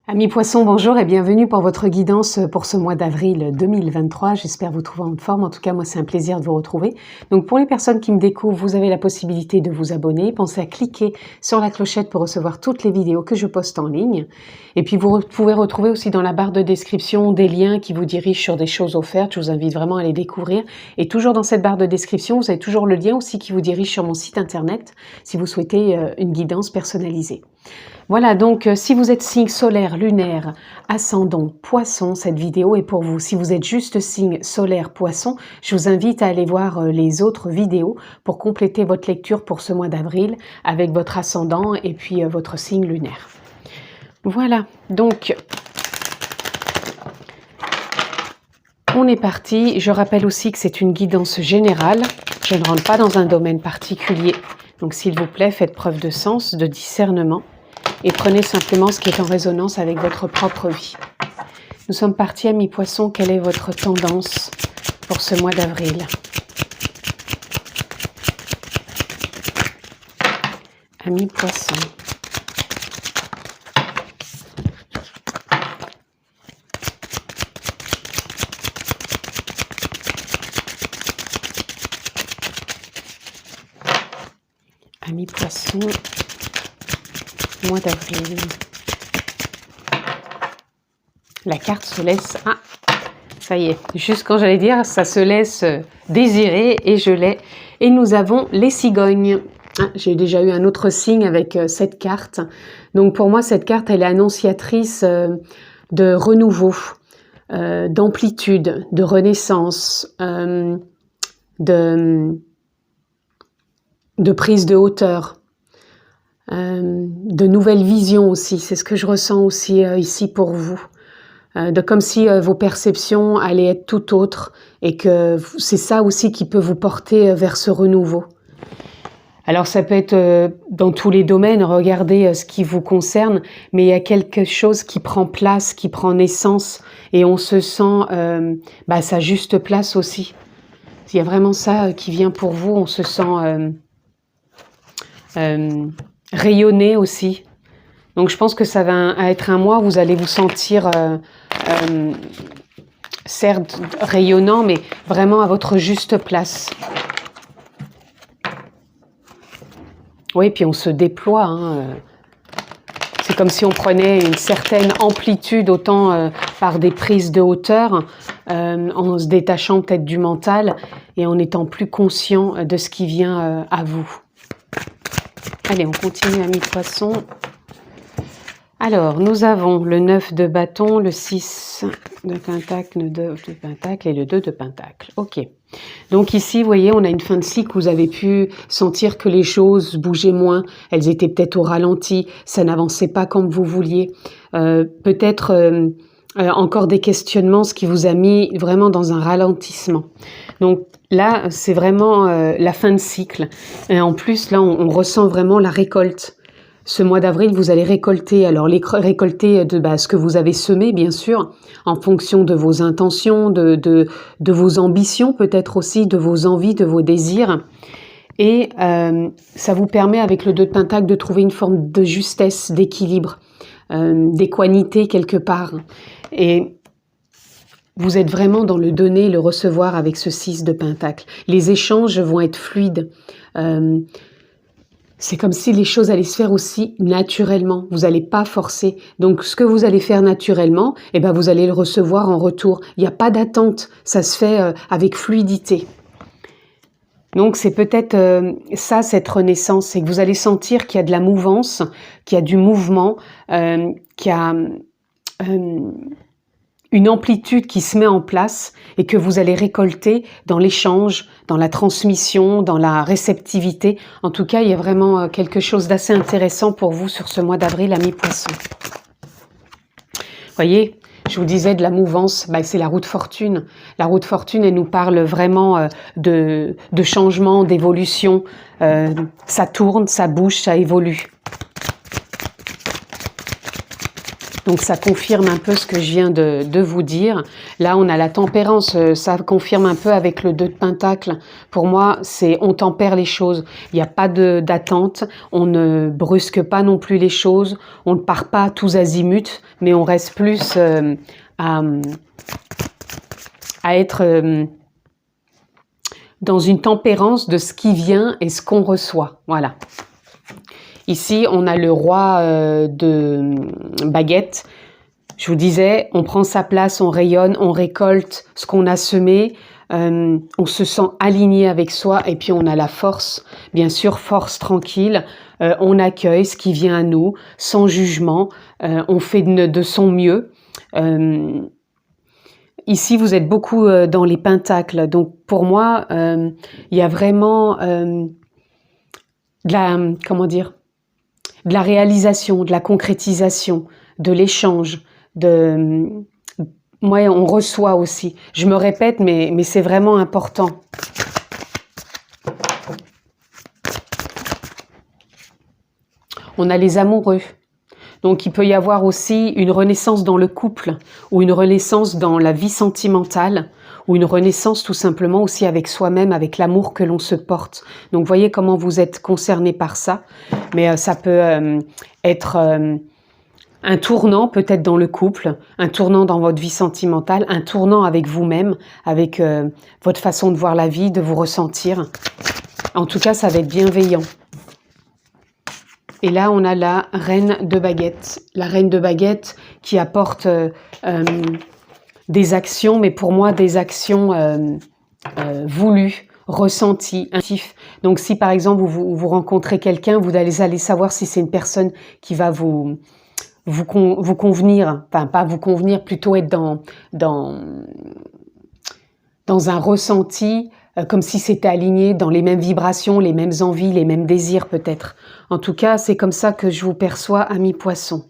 Amis poissons, bonjour et bienvenue pour votre guidance pour ce mois d'avril 2023. J'espère vous trouver en forme. En tout cas, moi, c'est un plaisir de vous retrouver. Donc, pour les personnes qui me découvrent, vous avez la possibilité de vous abonner. Pensez à cliquer sur la clochette pour recevoir toutes les vidéos que je poste en ligne. Et puis, vous pouvez retrouver aussi dans la barre de description des liens qui vous dirigent sur des choses offertes. Je vous invite vraiment à les découvrir. Et toujours dans cette barre de description, vous avez toujours le lien aussi qui vous dirige sur mon site internet si vous souhaitez une guidance personnalisée. Voilà, donc si vous êtes signe solaire, lunaire, ascendant, poisson, cette vidéo est pour vous. Si vous êtes juste signe solaire, poisson, je vous invite à aller voir les autres vidéos pour compléter votre lecture pour ce mois d'avril avec votre ascendant et puis votre signe lunaire. Voilà, donc on est parti. Je rappelle aussi que c'est une guidance générale. Je ne rentre pas dans un domaine particulier. Donc s'il vous plaît, faites preuve de sens, de discernement. Et prenez simplement ce qui est en résonance avec votre propre vie. Nous sommes partis, amis poissons. Quelle est votre tendance pour ce mois d'avril? Amis poissons. Amis poissons. Mois d'avril. La carte se laisse... Ah, ça y est, juste quand j'allais dire, ça se laisse désirer et je l'ai. Et nous avons les cigognes. Ah, j'ai déjà eu un autre signe avec cette carte. Donc pour moi, cette carte, elle est annonciatrice de renouveau, d'amplitude, de renaissance, de prise de hauteur. De nouvelles visions aussi, c'est ce que je ressens aussi ici pour vous, comme si vos perceptions allaient être tout autres et que c'est ça aussi qui peut vous porter vers ce renouveau. Alors ça peut être dans tous les domaines, regardez ce qui vous concerne, mais il y a quelque chose qui prend place, qui prend naissance et on se sent à sa juste place aussi. Il y a vraiment ça qui vient pour vous, on se sent... rayonner aussi. Donc je pense que ça va être un mois où vous allez vous sentir certes rayonnant, mais vraiment à votre juste place. Oui, puis on se déploie. Hein. C'est comme si on prenait une certaine amplitude, autant par des prises de hauteur, en se détachant peut-être du mental et en étant plus conscient de ce qui vient à vous. Allez, on continue, amis poissons. Alors, nous avons le 9 de bâton, le 6 de pentacle, le 2 de pentacle et le 2 de pentacle. Ok. Donc ici, vous voyez, on a une fin de cycle où vous avez pu sentir que les choses bougeaient moins. Elles étaient peut-être au ralenti, ça n'avançait pas comme vous vouliez. Peut-être encore des questionnements, ce qui vous a mis vraiment dans un ralentissement. Donc là, c'est vraiment la fin de cycle. Et en plus, là, on ressent vraiment la récolte. Ce mois d'avril, vous allez récolter. Alors, récolter de ce que vous avez semé, bien sûr, en fonction de vos intentions, de vos ambitions, peut-être aussi, de vos envies, de vos désirs. Et ça vous permet, avec le 2 de pentacle, de trouver une forme de justesse, d'équilibre, d'équanimité quelque part. Et vous êtes vraiment dans le donner, le recevoir avec ce 6 de pentacle. Les échanges vont être fluides. C'est comme si les choses allaient se faire aussi naturellement. Vous n'allez pas forcer. Donc, ce que vous allez faire naturellement, vous allez le recevoir en retour. Il n'y a pas d'attente. Ça se fait avec fluidité. Donc, c'est peut-être ça, cette renaissance. C'est que vous allez sentir qu'il y a de la mouvance, qu'il y a du mouvement, qu'il y a... une amplitude qui se met en place et que vous allez récolter dans l'échange, dans la transmission, dans la réceptivité. En tout cas, il y a vraiment quelque chose d'assez intéressant pour vous sur ce mois d'avril, amis poissons. Voyez, je vous disais de la mouvance, c'est la roue de fortune. La roue de fortune, elle nous parle vraiment de changement, d'évolution. Ça tourne, ça bouge, ça évolue. Donc ça confirme un peu ce que je viens de vous dire. Là, on a la tempérance, ça confirme un peu avec le 2 de Pentacle. Pour moi, c'est on tempère les choses. Il n'y a pas d'attente, on ne brusque pas non plus les choses, on ne part pas tous azimuts, mais on reste plus à être dans une tempérance de ce qui vient et ce qu'on reçoit. Voilà. Ici, on a le roi de baguette. Je vous disais, on prend sa place, on rayonne, on récolte ce qu'on a semé, on se sent aligné avec soi et puis on a la force, bien sûr, force tranquille. On accueille ce qui vient à nous, sans jugement, on fait de son mieux. Ici, vous êtes beaucoup dans les pentacles, donc pour moi, il y a vraiment de la réalisation, de la concrétisation, de l'échange, moi, on reçoit aussi. Je me répète, mais c'est vraiment important. On a les amoureux. Donc, il peut y avoir aussi une renaissance dans le couple, ou une renaissance dans la vie sentimentale, ou une renaissance tout simplement aussi avec soi-même, avec l'amour que l'on se porte. Donc, voyez comment vous êtes concerné par ça. Mais ça peut être un tournant peut-être dans le couple, un tournant dans votre vie sentimentale, un tournant avec vous-même, avec votre façon de voir la vie, de vous ressentir. En tout cas, ça va être bienveillant. Et là, on a la reine de baguette. La reine de baguette qui apporte des actions, mais pour moi, des actions voulues, ressenties, intuitives. Donc, si par exemple, vous rencontrez quelqu'un, vous allez savoir si c'est une personne qui va vous convenir, enfin pas vous convenir, plutôt être dans un ressenti, comme si c'était aligné dans les mêmes vibrations, les mêmes envies, les mêmes désirs peut-être. En tout cas, c'est comme ça que je vous perçois, amis poissons.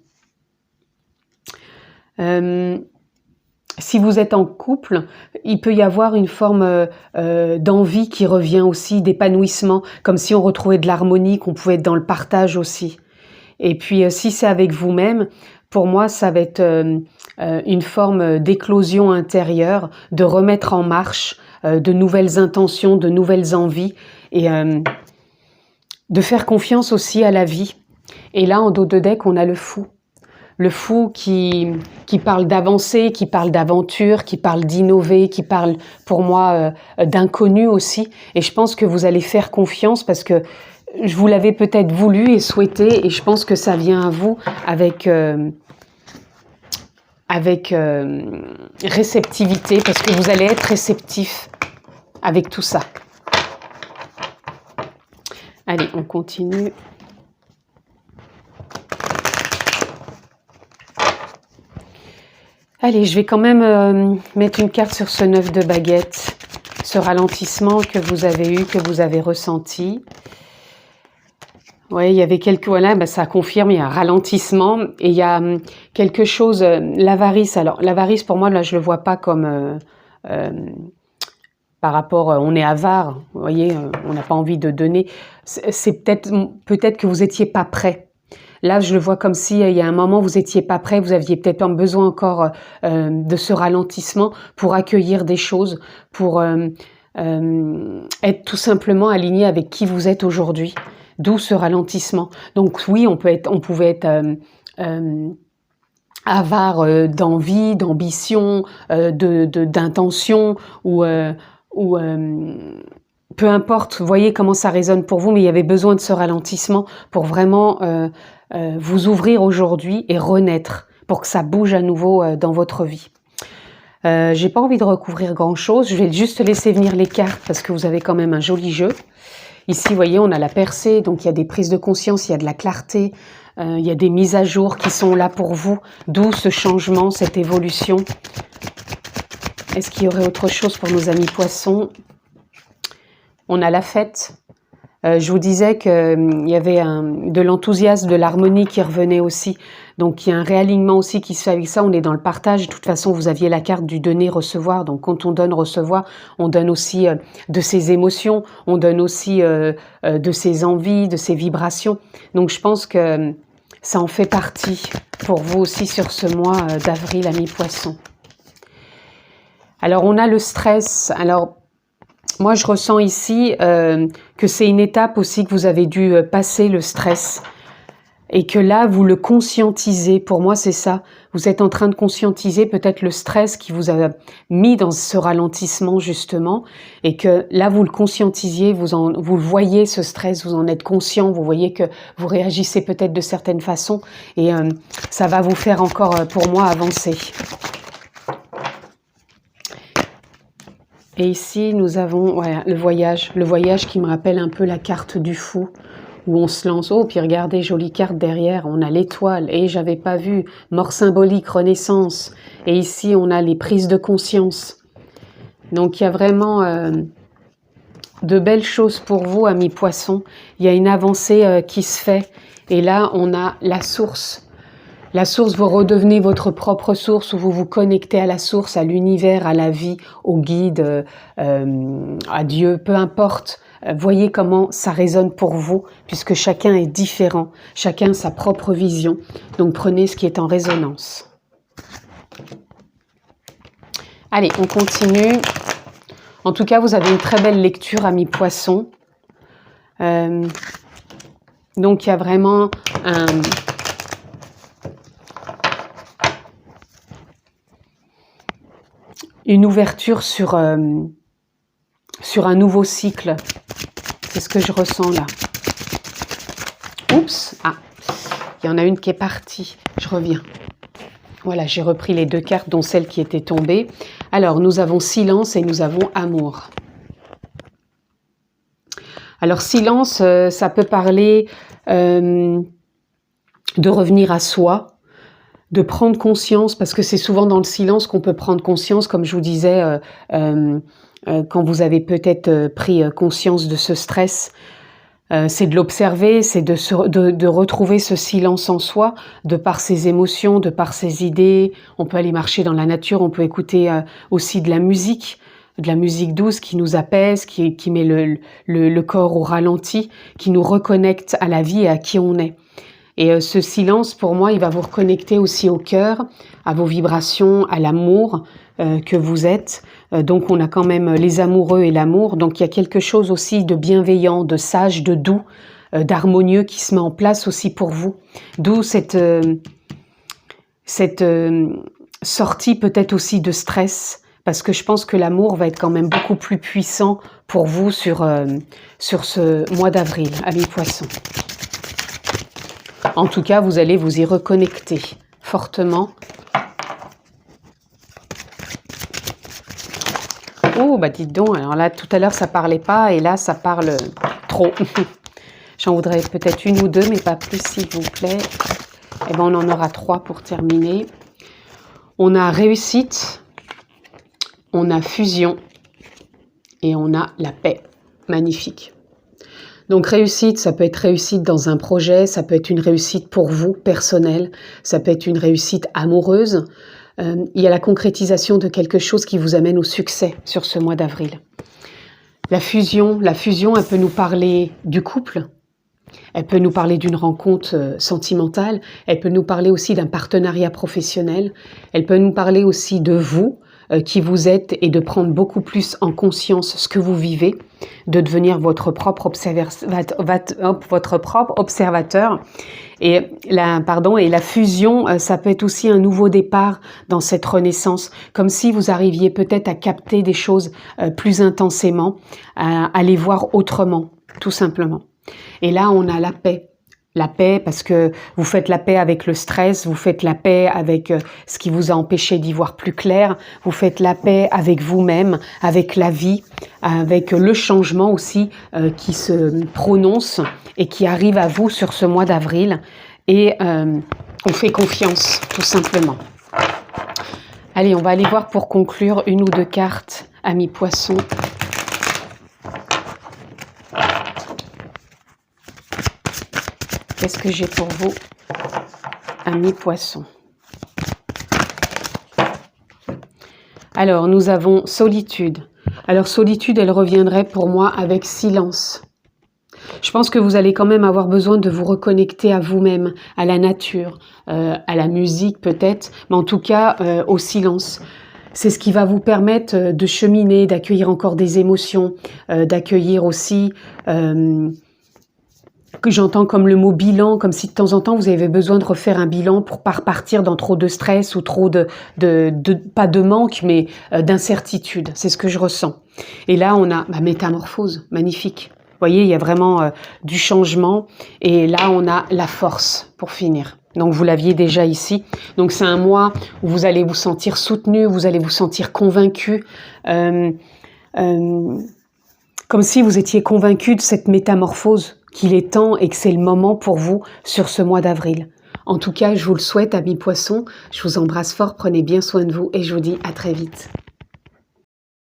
Si vous êtes en couple, il peut y avoir une forme d'envie qui revient aussi, d'épanouissement, comme si on retrouvait de l'harmonie, qu'on pouvait être dans le partage aussi. Et puis, si c'est avec vous-même, pour moi, ça va être une forme d'éclosion intérieure, de remettre en marche de nouvelles intentions, de nouvelles envies, et de faire confiance aussi à la vie. Et là, en dos de deck, on a le fou. Le fou qui parle d'avancer, qui parle d'aventure, qui parle d'innover, qui parle, pour moi, d'inconnu aussi. Et je pense que vous allez faire confiance parce que je vous l'avais peut-être voulu et souhaité, et je pense que ça vient à vous avec réceptivité, parce que vous allez être réceptif avec tout ça. Allez, on continue. Allez, je vais quand même mettre une carte sur ce 9 de baguette, ce ralentissement que vous avez eu, que vous avez ressenti. Oui, il y avait voilà, ça confirme, il y a un ralentissement et il y a quelque chose, l'avarice. Alors, l'avarice, pour moi, là, je le vois pas comme par rapport, on est avare, vous voyez, on n'a pas envie de donner. C'est peut-être que vous étiez pas prêt. Là, je le vois comme si il y a un moment, vous étiez pas prêt, vous aviez peut-être besoin encore de ce ralentissement pour accueillir des choses, pour être tout simplement aligné avec qui vous êtes aujourd'hui. D'où ce ralentissement. Donc oui, on pouvait être avare d'envie, d'ambition, d'intention, ou peu importe. Vous voyez comment ça résonne pour vous, mais il y avait besoin de ce ralentissement pour vraiment vous ouvrir aujourd'hui et renaître, pour que ça bouge à nouveau dans votre vie. J'ai pas envie de recouvrir grand chose. Je vais juste laisser venir les cartes parce que vous avez quand même un joli jeu. Ici, vous voyez, on a la percée, donc il y a des prises de conscience, il y a de la clarté, il y a des mises à jour qui sont là pour vous, d'où ce changement, cette évolution. Est-ce qu'il y aurait autre chose pour nos amis poissons? On a la fête. Je vous disais qu'il y avait de l'enthousiasme, de l'harmonie qui revenait aussi. Donc, il y a un réalignement aussi qui se fait avec ça. On est dans le partage. De toute façon, vous aviez la carte du donner-recevoir. Donc, quand on donne, recevoir, on donne aussi de ses émotions. On donne aussi de ses envies, de ses vibrations. Donc, je pense que ça en fait partie pour vous aussi sur ce mois d'avril, amis poissons. Alors, on a le stress. Alors, moi, je ressens ici que c'est une étape aussi que vous avez dû passer, le stress. Et que là, vous le conscientisez. Pour moi, c'est ça. Vous êtes en train de conscientiser peut-être le stress qui vous a mis dans ce ralentissement, justement. Et que là, vous le conscientisiez, vous le voyez, ce stress, vous en êtes conscient. Vous voyez que vous réagissez peut-être de certaines façons. Et ça va vous faire encore, pour moi, avancer. Et ici, nous avons voilà, le voyage qui me rappelle un peu la carte du fou, où on se lance. Oh, puis regardez, jolie carte derrière, on a l'étoile, et j'avais pas vu, mort symbolique, renaissance. Et ici, on a les prises de conscience. Donc, il y a vraiment de belles choses pour vous, amis poissons. Il y a une avancée qui se fait. Et là, on a la source. La source, vous redevenez votre propre source, où vous vous connectez à la source, à l'univers, à la vie, au guide, à Dieu, peu importe. Voyez comment ça résonne pour vous, puisque chacun est différent, chacun a sa propre vision. Donc prenez ce qui est en résonance. Allez, on continue. En tout cas, vous avez une très belle lecture, amis poissons. Donc il y a vraiment une ouverture sur un nouveau cycle. C'est ce que je ressens là. Oups, ah, il y en a une qui est partie. Je reviens. Voilà, j'ai repris les deux cartes, dont celle qui était tombée. Alors, nous avons silence et nous avons amour. Alors, silence, ça peut parler de revenir à soi, de prendre conscience, parce que c'est souvent dans le silence qu'on peut prendre conscience, comme je vous disais, quand vous avez peut-être pris conscience de ce stress, c'est de l'observer, c'est de retrouver ce silence en soi, de par ses émotions, de par ses idées. On peut aller marcher dans la nature, on peut écouter aussi de la musique douce qui nous apaise, qui met le corps au ralenti, qui nous reconnecte à la vie et à qui on est. Et ce silence, pour moi, il va vous reconnecter aussi au cœur, à vos vibrations, à l'amour que vous êtes. Donc, on a quand même les amoureux et l'amour. Donc, il y a quelque chose aussi de bienveillant, de sage, de doux, d'harmonieux qui se met en place aussi pour vous. D'où cette sortie peut-être aussi de stress, parce que je pense que l'amour va être quand même beaucoup plus puissant pour vous sur ce mois d'avril, amis poissons. En tout cas, vous allez vous y reconnecter fortement. Oh, bah dites donc, alors là, tout à l'heure, ça parlait pas, et là, ça parle trop. J'en voudrais peut-être une ou deux, mais pas plus, s'il vous plaît. Eh bien, on en aura 3 pour terminer. On a réussite, on a fusion, et on a la paix. Magnifique. Donc réussite, ça peut être réussite dans un projet, ça peut être une réussite pour vous, personnelle, ça peut être une réussite amoureuse. Il y a la concrétisation de quelque chose qui vous amène au succès sur ce mois d'avril. La fusion, elle peut nous parler du couple, elle peut nous parler d'une rencontre sentimentale, elle peut nous parler aussi d'un partenariat professionnel, elle peut nous parler aussi de vous, qui vous êtes, et de prendre beaucoup plus en conscience ce que vous vivez, de devenir votre propre observateur. Et la fusion, ça peut être aussi un nouveau départ dans cette renaissance, comme si vous arriviez peut-être à capter des choses plus intensément, à les voir autrement, tout simplement. Et là, on a la paix. La paix, parce que vous faites la paix avec le stress, vous faites la paix avec ce qui vous a empêché d'y voir plus clair, vous faites la paix avec vous-même, avec la vie, avec le changement aussi qui se prononce et qui arrive à vous sur ce mois d'avril. Et on fait confiance, tout simplement. Allez, on va aller voir pour conclure une ou deux cartes, amis poissons. Qu'est-ce que j'ai pour vous, amis poissons? Alors, nous avons solitude. Alors, solitude, elle reviendrait pour moi avec silence. Je pense que vous allez quand même avoir besoin de vous reconnecter à vous-même, à la nature, à la musique peut-être, mais en tout cas au silence. C'est ce qui va vous permettre de cheminer, d'accueillir encore des émotions, d'accueillir aussi, que j'entends comme le mot bilan, comme si de temps en temps vous avez besoin de refaire un bilan pour pas repartir dans trop de stress ou trop pas de manque, mais d'incertitude. C'est ce que je ressens. Et là, on a métamorphose, magnifique. Vous voyez, il y a vraiment du changement. Et là, on a la force pour finir. Donc, vous l'aviez déjà ici. Donc, c'est un mois où vous allez vous sentir soutenu, vous allez vous sentir convaincu. Comme si vous étiez convaincu de cette métamorphose, qu'il est temps et que c'est le moment pour vous sur ce mois d'avril. En tout cas, je vous le souhaite, amis poissons. Je vous embrasse fort, prenez bien soin de vous et je vous dis à très vite.